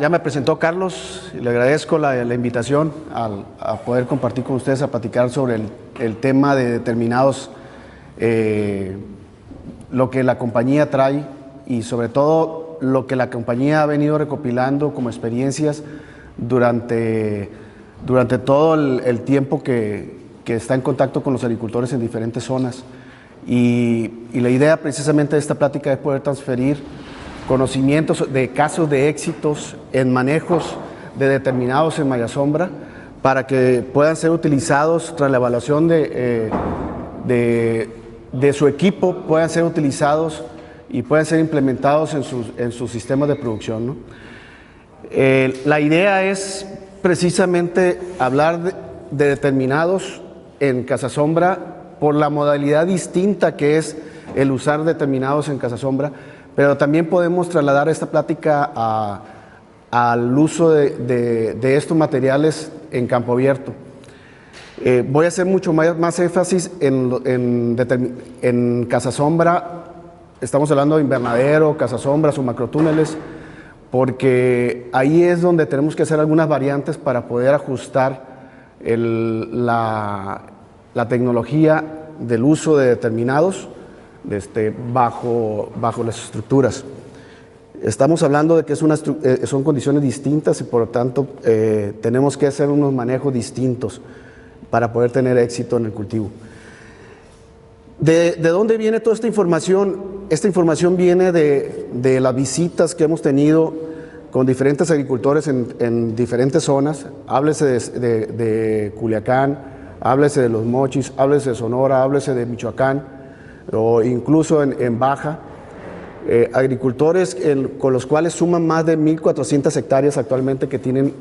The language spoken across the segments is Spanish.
ya me presentó Carlos, le agradezco la invitación a poder compartir con ustedes, a platicar sobre el tema de determinados, lo que la compañía trae y sobre todo lo que la compañía ha venido recopilando como experiencias durante todo el tiempo que está en contacto con los agricultores en diferentes zonas. Y la idea precisamente de esta plática es poder transferir conocimientos de casos de éxitos en manejos de determinados en malla sombra para que puedan ser utilizados tras la evaluación de su equipo, puedan ser utilizados y puedan ser implementados en sus sistemas de producción, ¿no? La idea es precisamente hablar de determinados en Casa Sombra por la modalidad distinta que es el usar determinados en Casa Sombra, pero también podemos trasladar esta plática al uso de estos materiales en campo abierto. Voy a hacer mucho más énfasis en Casa Sombra. Estamos hablando de invernadero, Casa Sombras o macrotúneles, porque ahí es donde tenemos que hacer algunas variantes para poder ajustar la tecnología del uso de determinados bajo las estructuras. Estamos hablando de que son condiciones distintas y por lo tanto tenemos que hacer unos manejos distintos para poder tener éxito en el cultivo. ¿De dónde viene toda esta información? Esta información viene de las visitas que hemos tenido con diferentes agricultores en diferentes zonas. Háblese de Culiacán, háblese de Los Mochis, háblese de Sonora, háblese de Michoacán o incluso en Baja. Agricultores con los cuales suman más de 1,400 hectáreas actualmente que tienen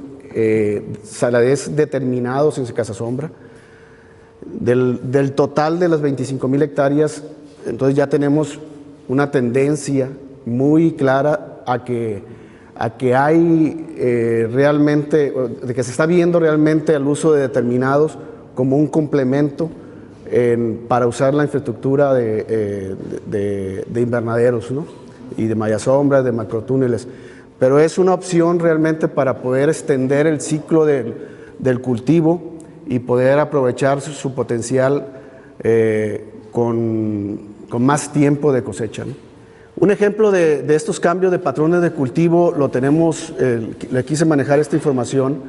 saladez determinados en Casa Sombra. Del total de las 25,000 hectáreas, entonces ya tenemos una tendencia muy clara a que hay realmente, de que se está viendo realmente el uso de determinados como un complemento para usar la infraestructura de invernaderos, ¿no? Y de malla sombra, de macrotúneles. Pero es una opción realmente para poder extender el ciclo del cultivo y poder aprovechar su potencial con más tiempo de cosecha, ¿no? Un ejemplo de estos cambios de patrones de cultivo lo tenemos, le quise manejar esta información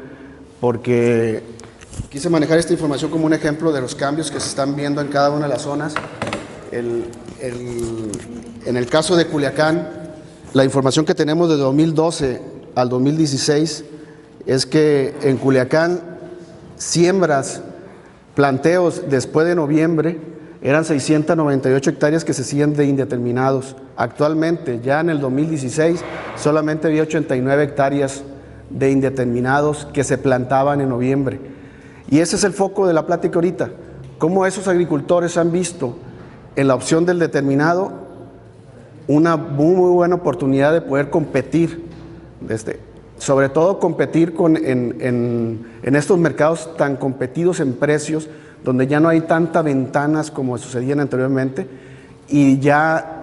porque quise manejar esta información como un ejemplo de los cambios que se están viendo en cada una de las zonas. En el caso de Culiacán, la información que tenemos de 2012 al 2016 es que en Culiacán siembras, planteos después de noviembre eran 698 hectáreas que se hacían de indeterminados. Actualmente, ya en el 2016, solamente había 89 hectáreas de indeterminados que se plantaban en noviembre. Y ese es el foco de la plática ahorita, cómo esos agricultores han visto en la opción del determinado una muy buena oportunidad de poder competir, sobre todo competir en estos mercados tan competidos en precios, donde ya no hay tantas ventanas como sucedían anteriormente y ya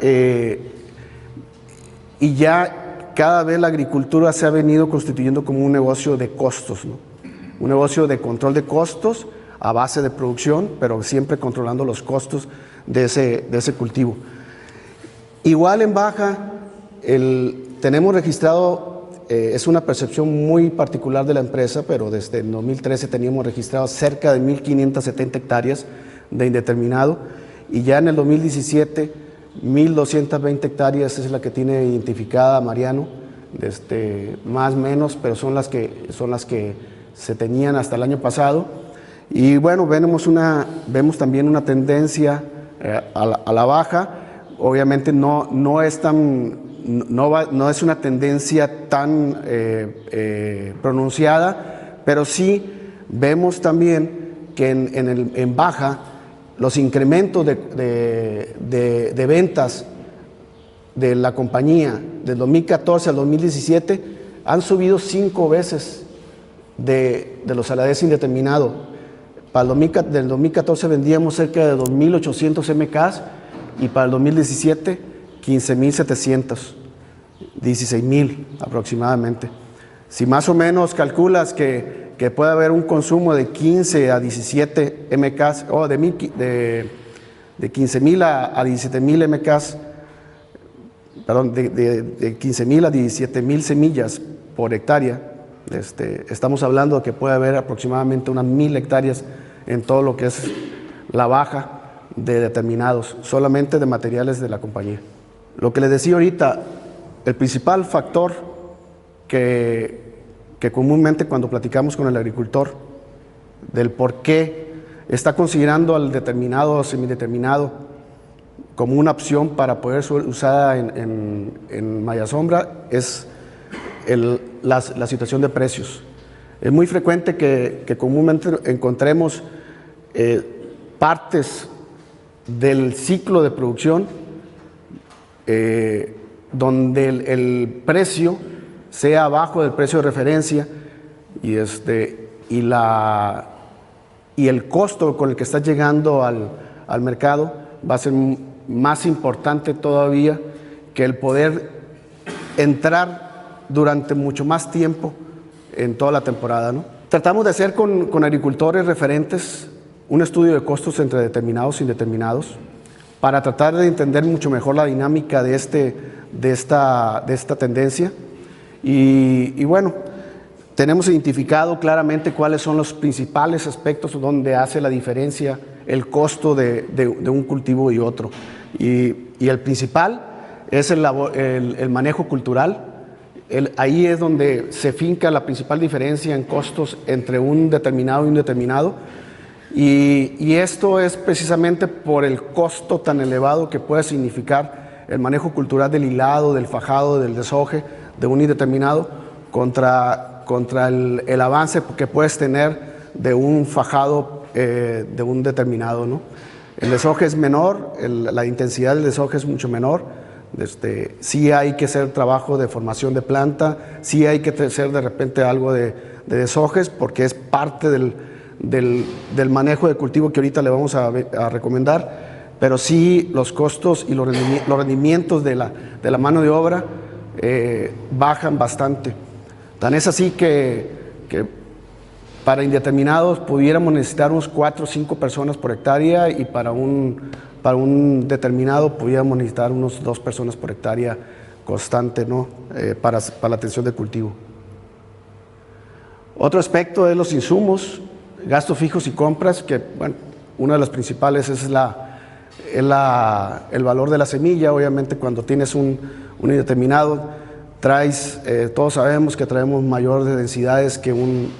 cada vez la agricultura se ha venido constituyendo como un negocio de costos, ¿no? Un negocio de control de costos a base de producción, pero siempre controlando los costos de ese cultivo. Igual en Baja, tenemos registrado, es una percepción muy particular de la empresa, pero desde el 2013 teníamos registrado cerca de 1,570 hectáreas de indeterminado y ya en el 2017 1,220 hectáreas es la que tiene identificada Mariano, más o menos, pero son las que se tenían hasta el año pasado. Y bueno, vemos también una tendencia a la baja. Obviamente no es una tendencia tan pronunciada, pero sí vemos también que en Baja los incrementos de ventas de la compañía del 2014 al 2017 han subido 5 veces de los salades indeterminados. Del 2014 vendíamos cerca de 2,800 MKs y para el 2017 15,700, 16,000 aproximadamente. Si más o menos calculas que puede haber un consumo de 15 a 17 MKs, o de 15.000 a 17.000 MKs, perdón, de 15.000 a 17.000 semillas por hectárea, estamos hablando de que puede haber aproximadamente unas 1.000 hectáreas en todo lo que es la baja de determinados, solamente de materiales de la compañía. Lo que les decía ahorita, el principal factor que comúnmente cuando platicamos con el agricultor del por qué está considerando al determinado o semideterminado como una opción para poder ser usada en malla sombra es la situación de precios. Es muy frecuente que comúnmente encontremos partes del ciclo de producción donde el precio sea abajo del precio de referencia y el costo con el que está llegando al mercado va a ser más importante todavía que el poder entrar durante mucho más tiempo en toda la temporada, ¿no? Tratamos de hacer con agricultores referentes un estudio de costos entre determinados e indeterminados para tratar de entender mucho mejor la dinámica de esta tendencia. Y bueno, tenemos identificado claramente cuáles son los principales aspectos donde hace la diferencia el costo de un cultivo y otro. Y el principal es el manejo cultural. Ahí es donde se finca la principal diferencia en costos entre un determinado y un determinado. Y esto es precisamente por el costo tan elevado que puede significar el manejo cultural del hilado, del fajado, del deshoje de un indeterminado contra el avance que puedes tener de un fajado de un determinado, ¿no? El deshoje es menor, la intensidad del deshoje es mucho menor. Sí hay que hacer trabajo de formación de planta, sí hay que hacer de repente algo de deshojes porque es parte del manejo de cultivo que ahorita le vamos a recomendar, pero sí los costos y los rendimientos de la mano de obra bajan bastante. Tan es así que para indeterminados pudiéramos necesitar unos 4 o 5 personas por hectárea y para un determinado pudiéramos necesitar unos 2 personas por hectárea constante, ¿no? para la atención del cultivo. Otro aspecto es los insumos, gastos fijos y compras, que bueno, una de las principales es el valor de la semilla. Obviamente cuando tienes un indeterminado, todos sabemos que traemos mayor densidades que un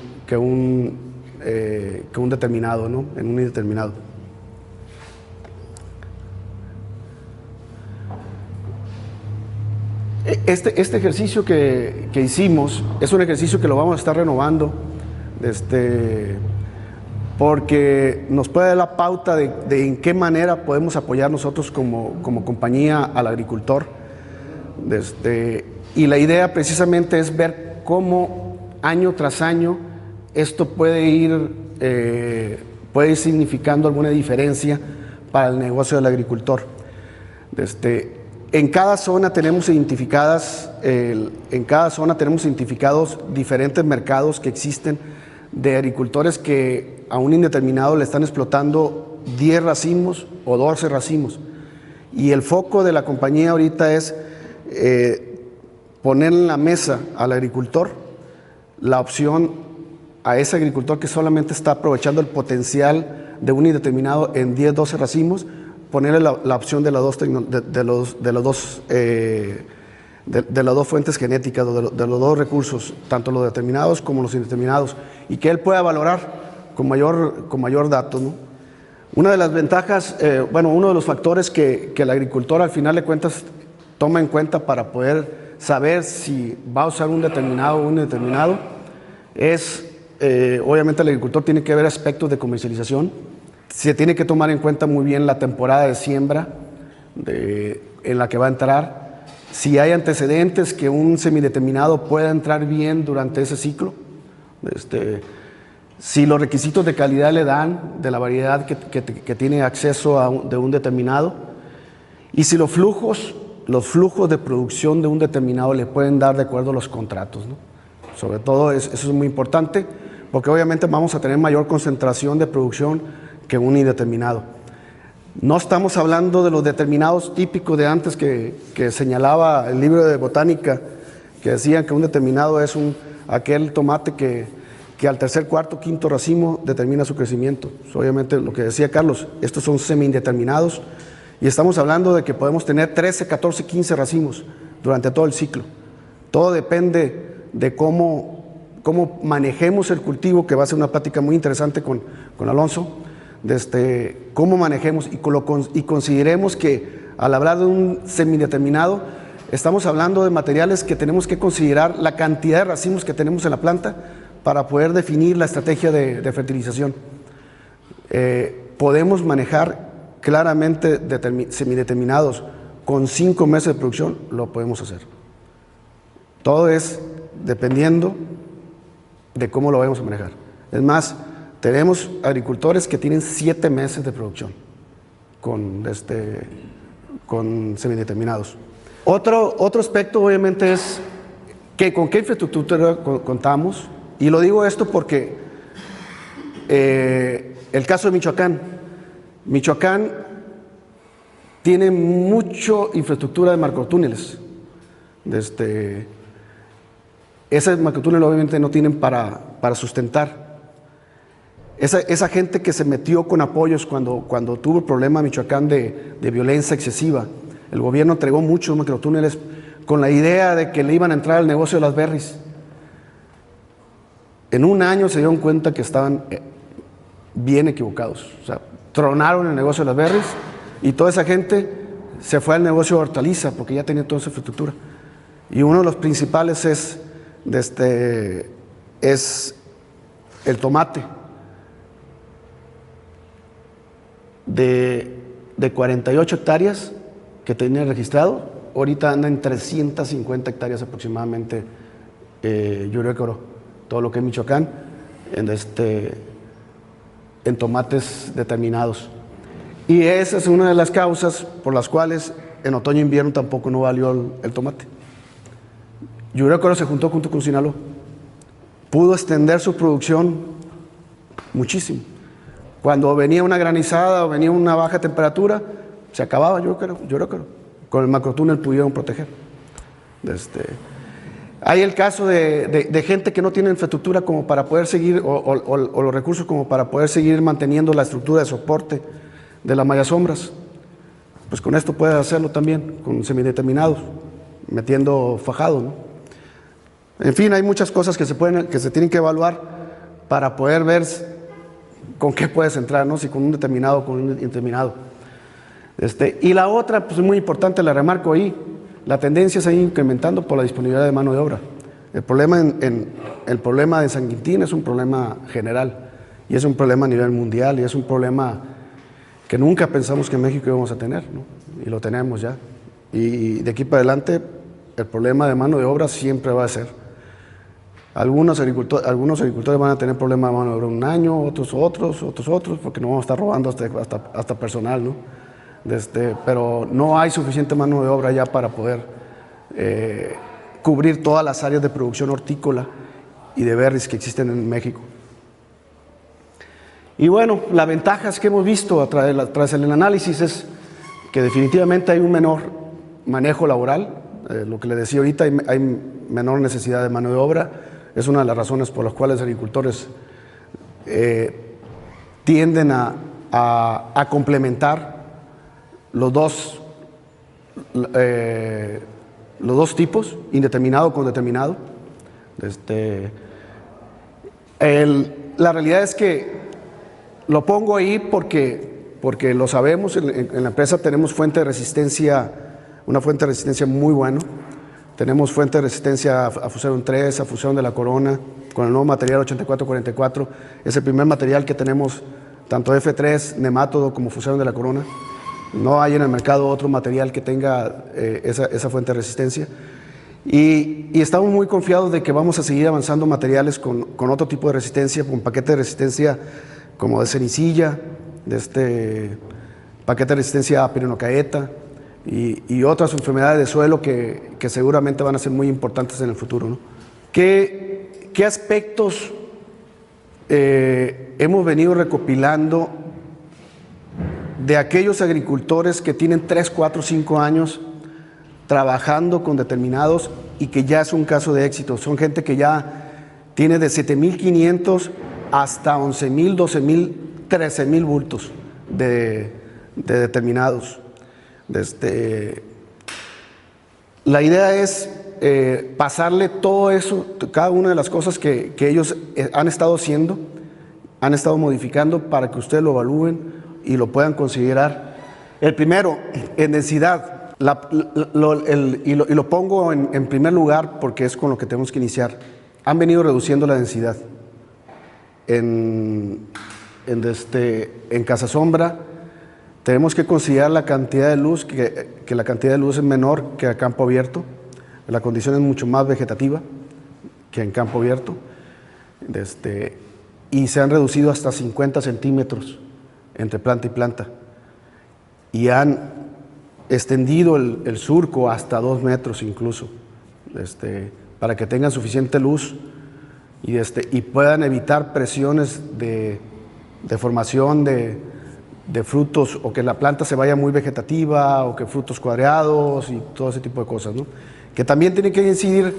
determinado, ¿no? En un indeterminado. Este ejercicio que hicimos es un ejercicio que lo vamos a estar renovando, porque nos puede dar la pauta de en qué manera podemos apoyar nosotros como compañía al agricultor. Y la idea precisamente es ver cómo año tras año esto puede ir significando alguna diferencia para el negocio del agricultor. En cada zona tenemos identificados diferentes mercados que existen de agricultores que a un indeterminado le están explotando 10 racimos o 12 racimos. Y el foco de la compañía ahorita es poner en la mesa al agricultor la opción a ese agricultor que solamente está aprovechando el potencial de un indeterminado en 10, 12 racimos, ponerle la opción de las dos fuentes genéticas, de los dos recursos, tanto los determinados como los indeterminados, y que él pueda valorar con mayor dato, ¿no? Una de las ventajas, uno de los factores que el agricultor al final de cuentas toma en cuenta para poder saber si va a usar un determinado o un indeterminado es, obviamente el agricultor tiene que ver aspectos de comercialización. Se tiene que tomar en cuenta muy bien la temporada de siembra en la que va a entrar, si hay antecedentes que un semideterminado pueda entrar bien durante ese ciclo, si los requisitos de calidad le dan de la variedad que tiene acceso de un determinado, y si los flujos de producción de un determinado le pueden dar de acuerdo a los contratos, ¿no? Sobre todo eso es muy importante, porque obviamente vamos a tener mayor concentración de producción que un indeterminado. No estamos hablando de los determinados típicos de antes que señalaba el libro de botánica, que decían que un determinado es aquel tomate que al tercer, cuarto, quinto racimo determina su crecimiento. Obviamente lo que decía Carlos, estos son semi-indeterminados y estamos hablando de que podemos tener 13, 14, 15 racimos durante todo el ciclo. Todo depende de cómo manejemos el cultivo, que va a ser una plática muy interesante con Alonso, cómo manejemos y consideremos que al hablar de un semideterminado, estamos hablando de materiales que tenemos que considerar la cantidad de racimos que tenemos en la planta para poder definir la estrategia de fertilización. Podemos manejar claramente semideterminados con 5 meses de producción, lo podemos hacer. Todo es dependiendo de cómo lo vamos a manejar. Es más, tenemos agricultores que tienen 7 meses de producción con semideterminados. Otro aspecto obviamente es que con qué infraestructura contamos, y lo digo esto porque el caso de Michoacán tiene mucha infraestructura de macrotúneles. Ese macrotúnel obviamente no tienen para sustentar. Esa gente que se metió con apoyos cuando tuvo el problema Michoacán de violencia excesiva, el gobierno entregó muchos macrotúneles con la idea de que le iban a entrar al negocio de las berries. En un año se dieron cuenta que estaban bien equivocados. O sea, tronaron el negocio de las berries y toda esa gente se fue al negocio de hortaliza porque ya tenía toda esa infraestructura. Y uno de los principales es el tomate. De 48 hectáreas que tenía registrado, ahorita anda en 350 hectáreas aproximadamente, todo lo que es Michoacán, en tomates determinados. Y esa es una de las causas por las cuales en otoño e invierno tampoco no valió el tomate. Yurecoro se juntó junto con Sinaloa, pudo extender su producción muchísimo. Cuando venía una granizada o venía una baja temperatura, se acababa Yurecoro. Con el macrotúnel pudieron proteger. Hay el caso de gente que no tiene infraestructura como para poder seguir, o los recursos como para poder seguir manteniendo la estructura de soporte de las mallasombras. Pues con esto puedes hacerlo también, con semideterminados, metiendo fajado, ¿no? En fin, hay muchas cosas que se tienen que evaluar para poder ver con qué puedes entrar, ¿no? Si con un determinado o con un indeterminado. Y la otra, pues muy importante, la remarco ahí, la tendencia se ha ido incrementando por la disponibilidad de mano de obra. El problema de San Quintín es un problema general, y es un problema a nivel mundial, y es un problema que nunca pensamos que en México íbamos a tener, ¿no? Y lo tenemos ya. Y de aquí para adelante, el problema de mano de obra siempre va a ser. Algunos agricultores van a tener problemas de mano de obra un año, otros, porque no vamos a estar robando hasta personal, ¿no? Pero no hay suficiente mano de obra ya para poder cubrir todas las áreas de producción hortícola y de berries que existen en México. Y bueno, las ventajas que hemos visto tras el análisis es que definitivamente hay un menor manejo laboral, lo que le decía ahorita, hay menor necesidad de mano de obra. Es una de las razones por las cuales los agricultores tienden a complementar los dos tipos, indeterminado con determinado. La realidad es que lo pongo ahí porque lo sabemos, en la empresa tenemos una fuente de resistencia muy buena. Tenemos fuente de resistencia a Fusarium 3, a Fusarium de la Corona, con el nuevo material 8444. Es el primer material que tenemos, tanto F3, Nemátodo, como Fusarium de la Corona. No hay en el mercado otro material que tenga esa fuente de resistencia. Y estamos muy confiados de que vamos a seguir avanzando materiales con otro tipo de resistencia, con paquete de resistencia como de cenicilla, paquete de resistencia a pirenocaeta, y otras enfermedades de suelo que seguramente van a ser muy importantes en el futuro, ¿no? ¿Qué ¿qué aspectos hemos venido recopilando de aquellos agricultores que tienen 3, 4, 5 años trabajando con determinados y que ya es un caso de éxito? Son gente que ya tiene de 7,500 hasta 11,000, 12,000, 13,000 bultos de determinados. La idea es pasarle todo eso, cada una de las cosas que ellos han estado haciendo, han estado modificando para que ustedes lo evalúen y lo puedan considerar. El primero, en densidad, y lo pongo en primer lugar porque es con lo que tenemos que iniciar. Han venido reduciendo la densidad. En Casa Sombra tenemos que considerar la cantidad de luz, que la cantidad de luz es menor que a campo abierto. La condición es mucho más vegetativa que en campo abierto. Y se han reducido hasta 50 centímetros entre planta y planta. Y han extendido el surco hasta 2 metros incluso, para que tengan suficiente luz y puedan evitar presiones de formación de frutos, o que la planta se vaya muy vegetativa, o que frutos cuadreados y todo ese tipo de cosas, ¿no? Que también tiene que incidir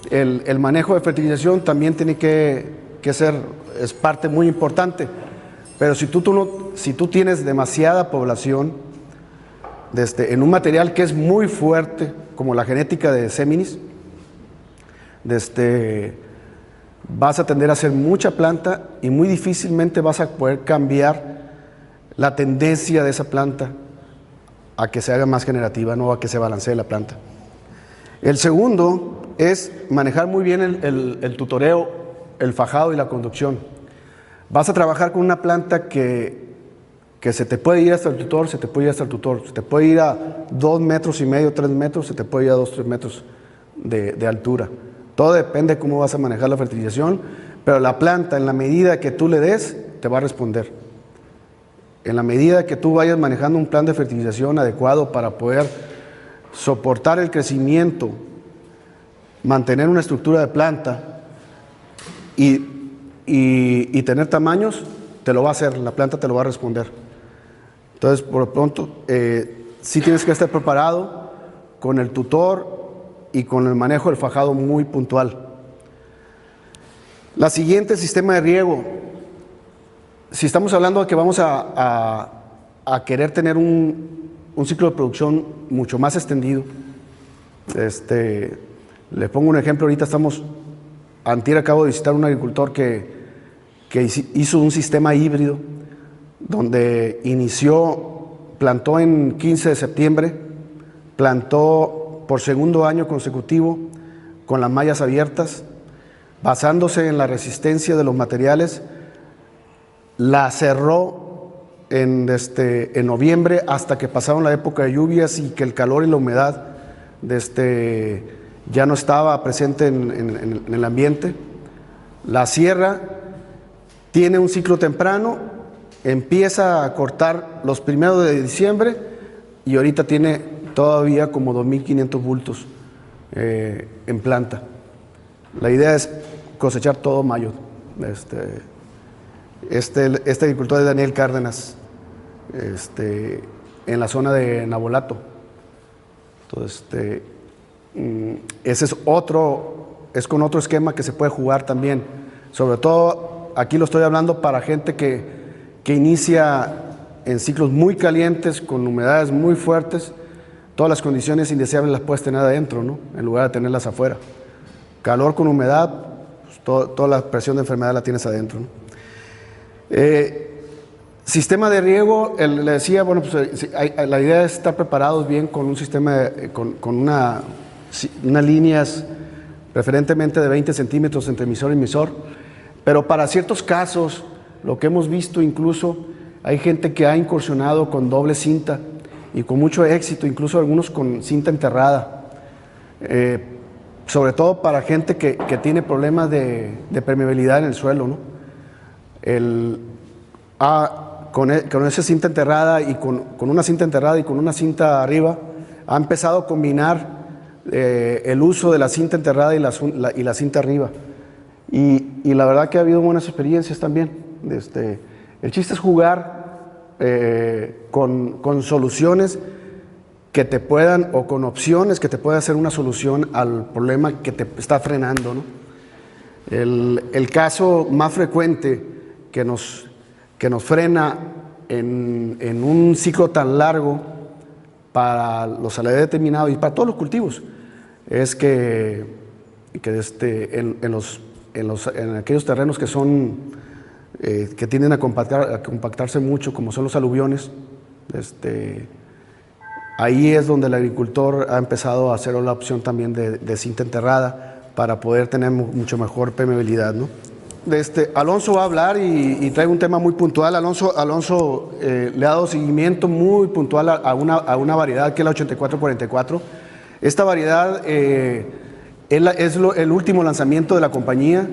el manejo de fertilización, también tiene que ser, es parte muy importante. Pero si tú tienes demasiada población en un material que es muy fuerte, como la genética de Séminis, vas a tender a hacer mucha planta y muy difícilmente vas a poder cambiar la tendencia de esa planta a que se haga más generativa, no a que se balancee la planta. El segundo es manejar muy bien el tutoreo, el fajado y la conducción. Vas a trabajar con una planta que se te puede ir hasta el tutor, se te puede ir hasta el tutor, se te puede ir a 2,5 metros, 3 metros, se te puede ir a 2, 3 metros de altura. Todo depende de cómo vas a manejar la fertilización, pero la planta, en la medida que tú le des, te va a responder. En la medida que tú vayas manejando un plan de fertilización adecuado para poder soportar el crecimiento, mantener una estructura de planta y tener tamaños, te lo va a hacer, la planta te lo va a responder. Entonces, por lo pronto, sí tienes que estar preparado con el tutor y con el manejo del fajado muy puntual. La siguiente, sistema de riego. Si estamos hablando de que vamos a querer tener un ciclo de producción mucho más extendido, le pongo un ejemplo. Ahorita antier acabo de visitar un agricultor que hizo un sistema híbrido, donde plantó en 15 de septiembre, plantó por segundo año consecutivo con las mallas abiertas, basándose en la resistencia de los materiales. La cerró en noviembre hasta que pasaron la época de lluvias y que el calor y la humedad ya no estaba presente en el ambiente. La cierra, tiene un ciclo temprano, empieza a cortar los primeros de diciembre y ahorita tiene todavía como 2,500 bultos en planta. La idea es cosechar todo mayo. Este agricultor es Daniel Cárdenas, en la zona de Nabolato. Entonces, ese es con otro esquema que se puede jugar también. Sobre todo, aquí lo estoy hablando para gente que inicia en ciclos muy calientes, con humedades muy fuertes. Todas las condiciones indeseables las puedes tener adentro, ¿no?, en lugar de tenerlas afuera. Calor con humedad, pues toda la presión de enfermedad la tienes adentro, ¿no? Sistema de riego, le decía, bueno, pues la idea es estar preparados bien con un sistema, con unas líneas preferentemente de 20 centímetros entre emisor y emisor, pero para ciertos casos, lo que hemos visto incluso, hay gente que ha incursionado con doble cinta y con mucho éxito, incluso algunos con cinta enterrada, sobre todo para gente que tiene problemas de permeabilidad en el suelo, ¿no? Con esa cinta enterrada y con una cinta enterrada y con una cinta arriba, ha empezado a combinar el uso de la cinta enterrada y la cinta arriba. Y la verdad que ha habido buenas experiencias también. El chiste es jugar con soluciones que te puedan, o con opciones que te puedan hacer una solución al problema que te está frenando, ¿no? El caso más frecuente que nos frena en un ciclo tan largo para los saladez determinados y para todos los cultivos es que en aquellos terrenos que son que tienden a compactarse mucho, como son los aluviones, ahí es donde el agricultor ha empezado a hacer la opción también de cinta enterrada para poder tener mucho mejor permeabilidad, ¿no? Alonso va a hablar y trae un tema muy puntual. Alonso le ha dado seguimiento muy puntual a una variedad que es la 8444. Esta variedad es el último lanzamiento de la compañía.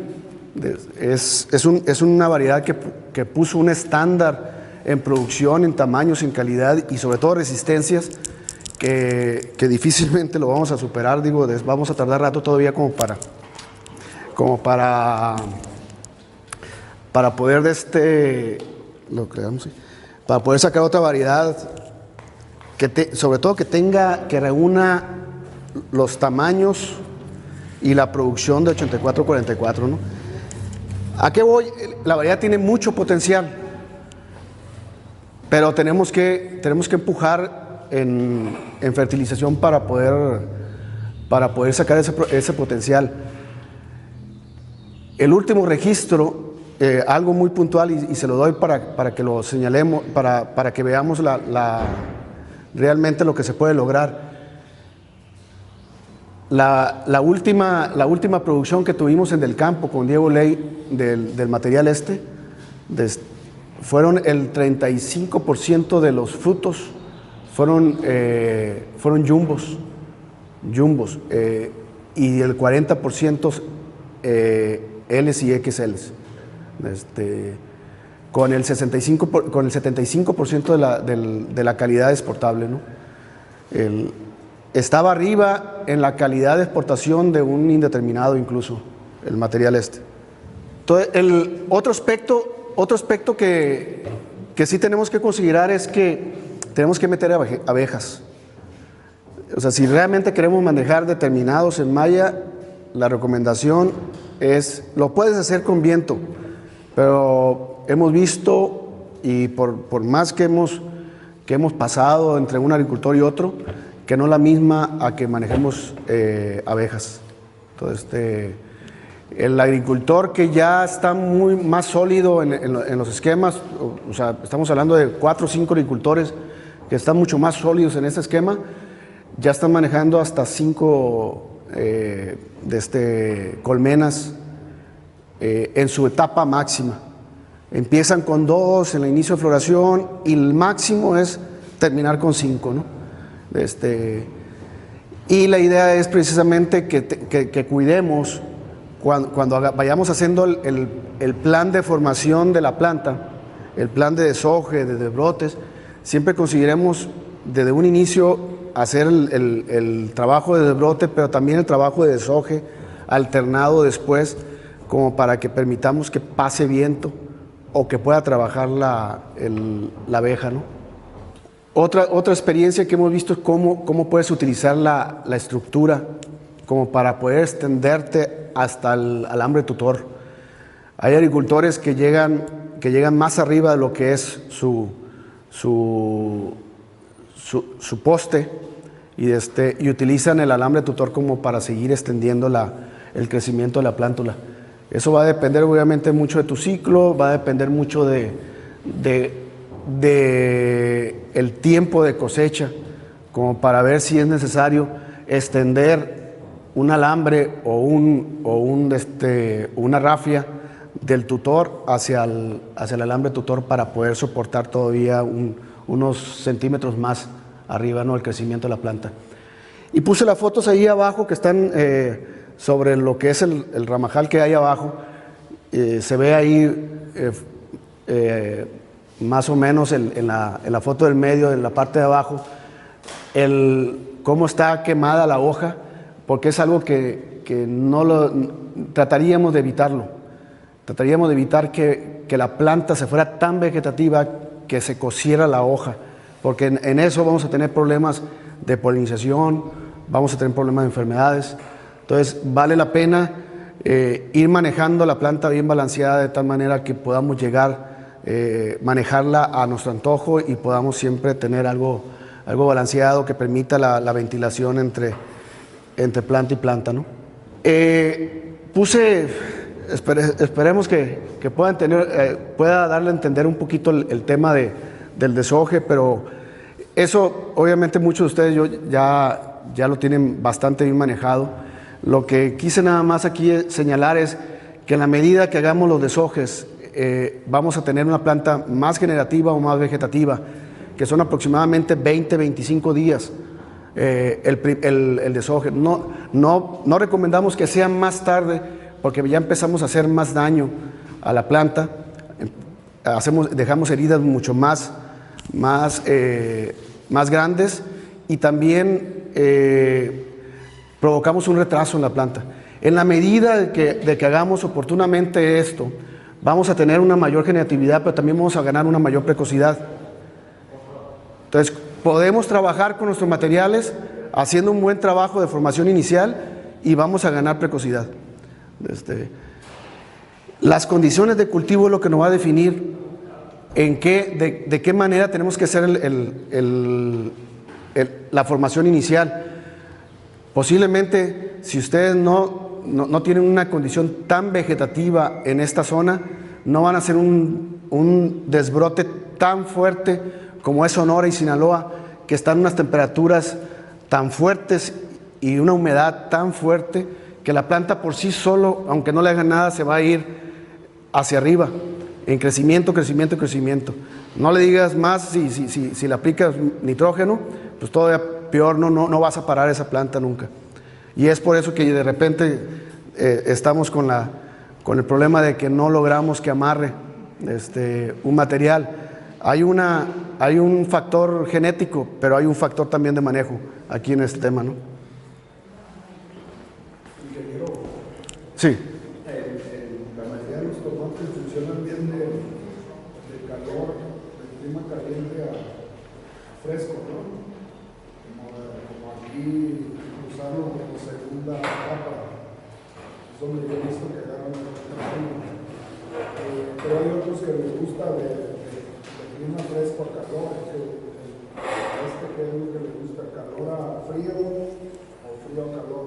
Es una variedad que puso un estándar en producción, en tamaños, en calidad y sobre todo resistencias que difícilmente lo vamos a superar. Digo, vamos a tardar rato todavía como para poder para poder sacar otra variedad sobre todo que reúna los tamaños y la producción de 8444, ¿no? ¿A qué voy? La variedad tiene mucho potencial, pero tenemos que empujar en fertilización para poder sacar ese potencial. El último registro, algo muy puntual, y se lo doy para que lo señalemos, para que veamos realmente lo que se puede lograr. La última producción que tuvimos en Del Campo con Diego Ley del material fueron el 35% de los frutos fueron jumbos, y el 40% Ls y XLs, con el 75% de la calidad exportable, ¿no? Estaba arriba en la calidad de exportación de un indeterminado, incluso el material Entonces, otro aspecto que sí tenemos que considerar es que tenemos que meter abejas. O sea, si realmente queremos manejar determinados en malla, la recomendación es, lo puedes hacer con viento, pero hemos visto, y por más que hemos pasado entre un agricultor y otro, que no es la misma a que manejemos abejas. Entonces, el agricultor que ya está más sólido en los esquemas, o sea, estamos hablando de 4 o 5 agricultores que están mucho más sólidos en este esquema, ya están manejando hasta 5 colmenas en su etapa máxima. Empiezan con 2 en el inicio de floración y el máximo es terminar con 5, ¿no? Y la idea es precisamente que cuidemos cuando vayamos haciendo el plan de formación de la planta, el plan de deshoje, de brotes, siempre conseguiremos desde un inicio hacer el trabajo de desbrote, pero también el trabajo de deshoje alternado después, como para que permitamos que pase viento o que pueda trabajar la abeja, ¿no? Otra experiencia que hemos visto es cómo puedes utilizar la estructura como para poder extenderte hasta el alambre tutor. Hay agricultores que llegan más arriba de lo que es su poste y utilizan el alambre tutor como para seguir extendiendo el crecimiento de la plántula. Eso va a depender obviamente mucho de tu ciclo, va a depender mucho de el tiempo de cosecha, como para ver si es necesario extender un alambre o una rafia del tutor hacia el alambre tutor para poder soportar todavía unos centímetros más arriba, ¿no?, el crecimiento de la planta. Y puse las fotos ahí abajo que están sobre lo que es el ramajal que hay abajo. Se ve ahí más o menos en la foto del medio, en la parte de abajo, cómo está quemada la hoja, porque es algo que que no lo, trataríamos de evitarlo. Trataríamos de evitar que la planta se fuera tan vegetativa que se cociera la hoja, porque en eso vamos a tener problemas de polinización, vamos a tener problemas de enfermedades. Entonces vale la pena ir manejando la planta bien balanceada de tal manera que podamos llegar, manejarla a nuestro antojo y podamos siempre tener algo balanceado que permita la ventilación entre planta y planta, ¿no? Esperemos que puedan pueda darle a entender un poquito el tema del deshoje, pero eso obviamente muchos de ustedes ya lo tienen bastante bien manejado. Lo que quise nada más aquí señalar es que en la medida que hagamos los deshojes, vamos a tener una planta más generativa o más vegetativa, que son aproximadamente 20-25 días el deshoje. No recomendamos que sea más tarde, porque ya empezamos a hacer más daño a la planta, dejamos heridas mucho más grandes y también provocamos un retraso en la planta. En la medida de que hagamos oportunamente esto, vamos a tener una mayor generatividad, pero también vamos a ganar una mayor precocidad. Entonces, podemos trabajar con nuestros materiales haciendo un buen trabajo de formación inicial y vamos a ganar precocidad. Las condiciones de cultivo es lo que nos va a definir de qué manera tenemos que hacer la formación inicial. Posiblemente, si ustedes no tienen una condición tan vegetativa en esta zona, no van a hacer un desbrote tan fuerte como es Sonora y Sinaloa, que están en unas temperaturas tan fuertes y una humedad tan fuerte que la planta por sí solo, aunque no le hagan nada, se va a ir hacia arriba, en crecimiento. No le digas más si le aplicas nitrógeno, pues todavía peor, no vas a parar esa planta nunca. Y es por eso que de repente estamos con el problema de que no logramos que amarre un material. Hay un factor genético, pero hay un factor también de manejo aquí en este tema, ¿no? Ingeniero, sí. La mayoría de los tomates funcionan bien de calor, de clima caliente a fresco, ¿no? Como aquí usarlo como segunda etapa, es donde yo he visto que agarran pero hay otros que les gusta de clima fresco a calor, ¿qué es lo que les gusta? ¿Calor a frío o frío a calor?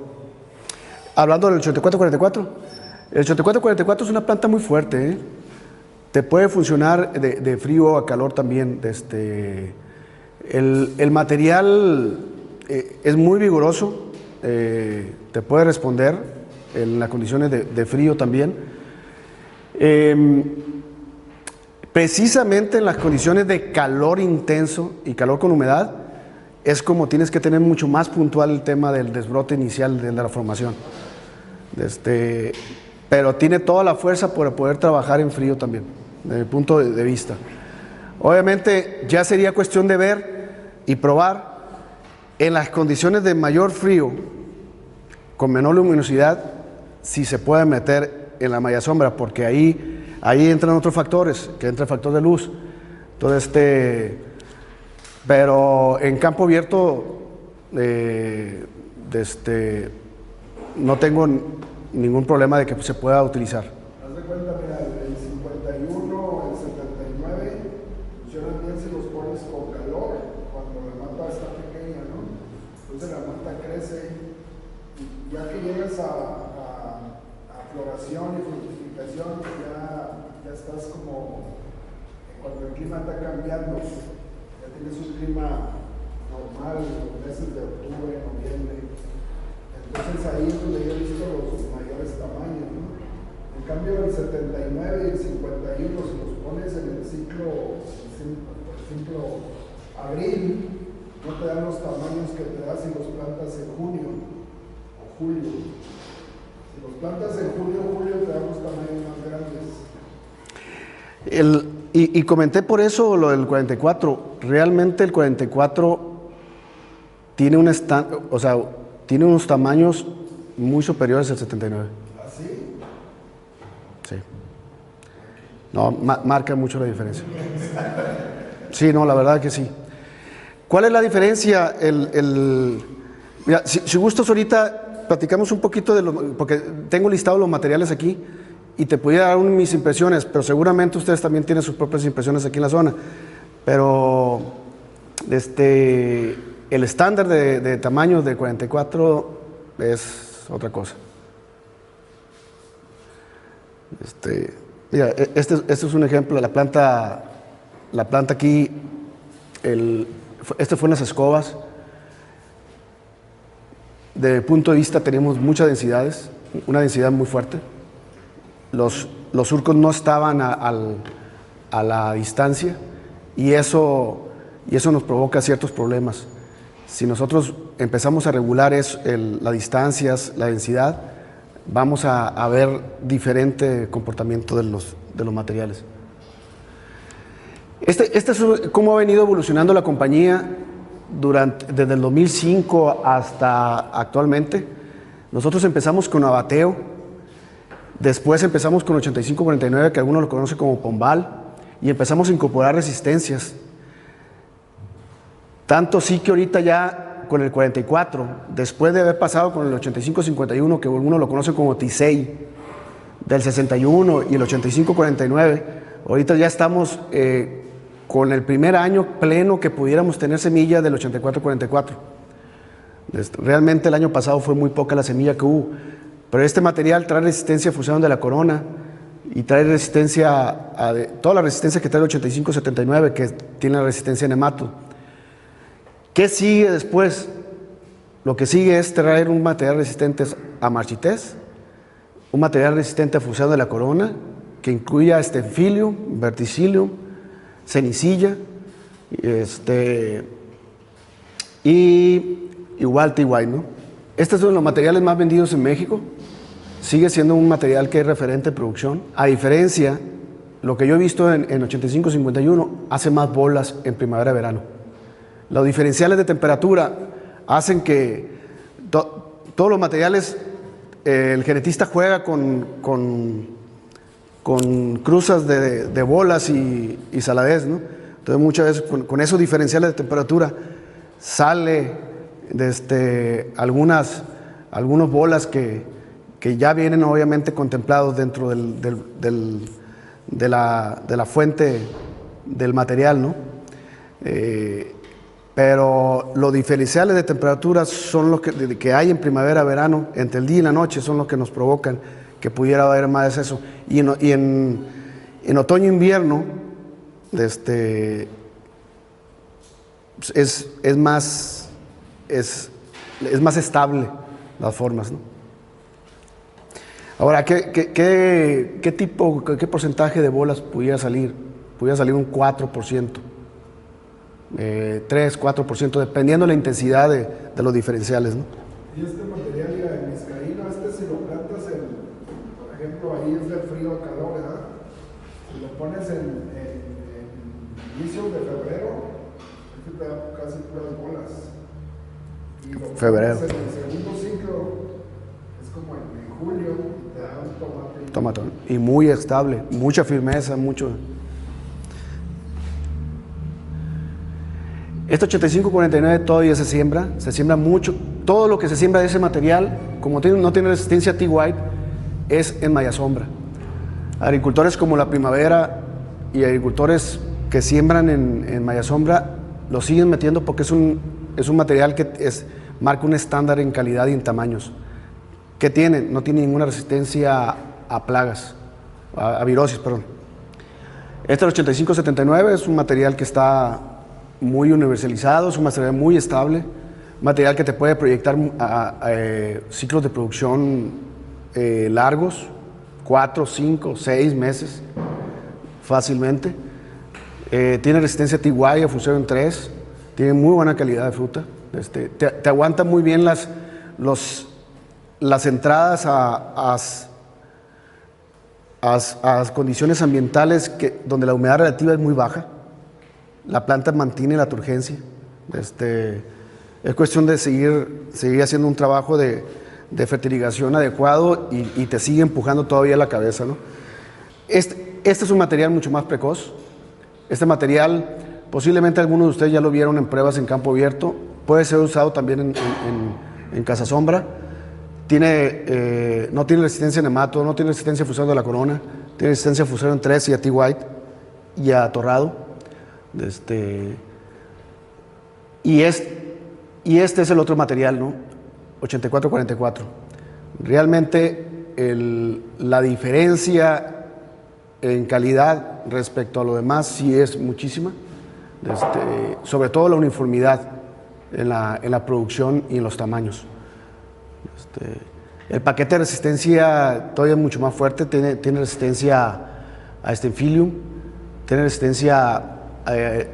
Hablando del 8444, el 8444 es una planta muy fuerte, ¿eh? Te puede funcionar de frío a calor también. El material es muy vigoroso, te puede responder en las condiciones de frío también. Precisamente en las condiciones de calor intenso y calor con humedad es como tienes que tener mucho más puntual el tema del desbrote inicial de la formación. Pero tiene toda la fuerza para poder trabajar en frío también, desde mi punto de vista. Obviamente ya sería cuestión de ver y probar en las condiciones de mayor frío, con menor luminosidad, si se puede meter en la malla sombra, porque ahí entran otros factores, que entra el factor de luz. Entonces, pero en campo abierto, no tengo ningún problema de que se pueda utilizar. Haz de cuenta, mira, el 51, el 79, funcionan bien si los pones con calor, cuando la mata está pequeña, ¿no? Entonces la mata crece, y ya que llegas a floración y fructificación, ya estás como, cuando el clima está cambiando, ya tienes un clima normal, los meses de octubre, noviembre. Entonces ahí es donde yo he visto los mayores tamaños, ¿no? En cambio el 79 y el 51, si los pones en el ciclo, por ejemplo, abril, no te dan los tamaños que te das si los plantas en junio o julio. Si los plantas en julio te dan los tamaños más grandes. Y comenté por eso lo del 44. Realmente el 44 tiene tiene unos tamaños muy superiores al 79. ¿Así? Sí. No, marca mucho la diferencia. Sí, no, la verdad que sí. ¿Cuál es la diferencia? Mira, si gustas ahorita platicamos un poquito porque tengo listado los materiales aquí y te pudiera dar mis impresiones, pero seguramente ustedes también tienen sus propias impresiones aquí en la zona. Pero el estándar de tamaño de 44 es otra cosa. Mira, este es un ejemplo de la planta aquí. Este fue en las escobas. De punto de vista tenemos muchas densidades, una densidad muy fuerte. Los surcos no estaban a la distancia y eso nos provoca ciertos problemas. Si nosotros empezamos a regular las distancias, la densidad, vamos a ver diferente comportamiento de los materiales. Este es cómo ha venido evolucionando la compañía desde el 2005 hasta actualmente. Nosotros empezamos con abateo, después empezamos con 8549, que algunos lo conocen como Pombal, y empezamos a incorporar resistencias. Tanto sí que ahorita ya con el 44, después de haber pasado con el 8551, que algunos lo conocen como Tisei, del 61 y el 8549, ahorita ya estamos con el primer año pleno que pudiéramos tener semilla del 8444. Realmente el año pasado fue muy poca la semilla que hubo, pero este material trae resistencia a fusión de la corona y trae resistencia toda la resistencia que trae el 8579, que tiene la resistencia a nemato. ¿Qué sigue después? Lo que sigue es traer un material resistente a marchités, un material resistente a fusión de la corona, que incluya Staphylium, Verticillium, cenicilla, y igual TY, ¿no? Estos son los materiales más vendidos en México. Sigue siendo un material que es referente en producción. A diferencia, lo que yo he visto en 85-51, hace más bolas en primavera-verano. Los diferenciales de temperatura hacen que todos los materiales, el genetista juega con cruzas de bolas y saladez, ¿no? Entonces muchas veces con esos diferenciales de temperatura sale algunos bolas que ya vienen obviamente contemplados dentro de la fuente del material, ¿no? Pero los diferenciales de temperatura son los que hay en primavera-verano, entre el día y la noche, son los que nos provocan que pudiera haber más eso. Y en otoño-invierno es más estable las formas, ¿no? Ahora, ¿qué porcentaje de bolas pudiera salir? Pudiera salir un 4%, 3, 4%, dependiendo de la intensidad de los diferenciales, ¿no? Y este material, mira, el miscaíno, si lo plantas por ejemplo, ahí es de frío a calor, ¿verdad? Si lo pones en inicios de febrero, te da casi puras bolas. Y lo Febrero. pones en el segundo ciclo, es como en julio, te da un tomate. Tomatón. Y muy estable, mucha firmeza, mucho. Este 8549 todavía se siembra mucho. Todo lo que se siembra de ese material, como no tiene resistencia a T-White, es en malla sombra. Agricultores como La Primavera y agricultores que siembran en malla sombra lo siguen metiendo porque es un material que marca un estándar en calidad y en tamaños. ¿Qué tiene? No tiene ninguna resistencia a plagas, a virosis, perdón. Este 8579 es un material que está muy universalizado, es un material muy estable, material que te puede proyectar ciclos de producción largos, 4, 5, 6 meses fácilmente. Tiene resistencia a TY, a fusión en 3, tiene muy buena calidad de fruta. Te aguanta muy bien las entradas a condiciones ambientales donde la humedad relativa es muy baja. La planta mantiene la turgencia. Es cuestión de seguir haciendo un trabajo de de fertilización adecuado y te sigue empujando todavía la cabeza, ¿no? Este es un material mucho más precoz. Este material, posiblemente algunos de ustedes ya lo vieron en pruebas en campo abierto, puede ser usado también en casa sombra. No tiene resistencia a nemato, no tiene resistencia a fusarium de la corona, tiene resistencia a fusarium 3 y a T-White y a torrado. Y este es el otro material, ¿no? 8444. Realmente la diferencia en calidad respecto a lo demás sí es muchísima, sobre todo la uniformidad en la producción y en los tamaños. El paquete de resistencia todavía es mucho más fuerte, tiene resistencia a Staphylium, tiene resistencia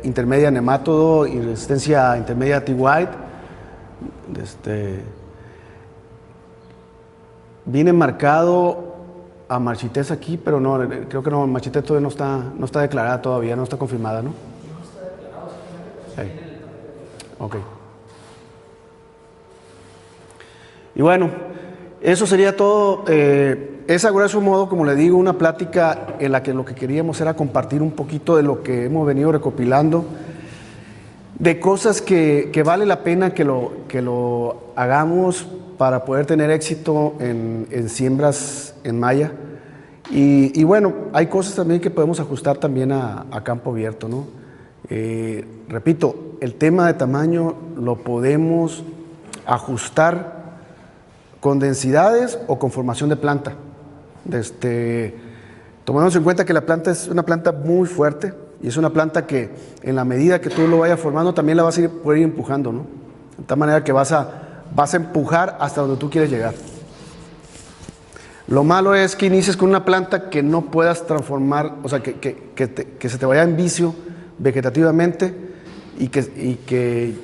intermedia a nemátodo y resistencia intermedia a T-White. Viene marcado a marchitez aquí, pero no, creo que no, marchitez todavía no está declarada todavía, no está confirmada, ¿no? No está declarado, simplemente ok. Y bueno, eso sería todo. Es a grosso modo, como le digo, una plática en la que lo que queríamos era compartir un poquito de lo que hemos venido recopilando, de cosas que vale la pena que lo hagamos para poder tener éxito en siembras en malla. Y bueno, hay cosas también que podemos ajustar también a campo abierto, ¿no? Repito, el tema de tamaño lo podemos ajustar con densidades o con formación de planta. Tomemos en cuenta que la planta es una planta muy fuerte y es una planta que en la medida que tú lo vayas formando también la vas a poder ir empujando, ¿no? De tal manera que vas a empujar hasta donde tú quieres llegar. Lo malo es que inicies con una planta que no puedas transformar, o sea, que se te vaya en vicio vegetativamente y que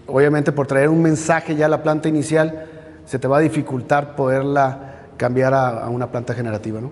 obviamente por traer un mensaje ya a la planta inicial se te va a dificultar poderla cambiar a una planta generativa, ¿no?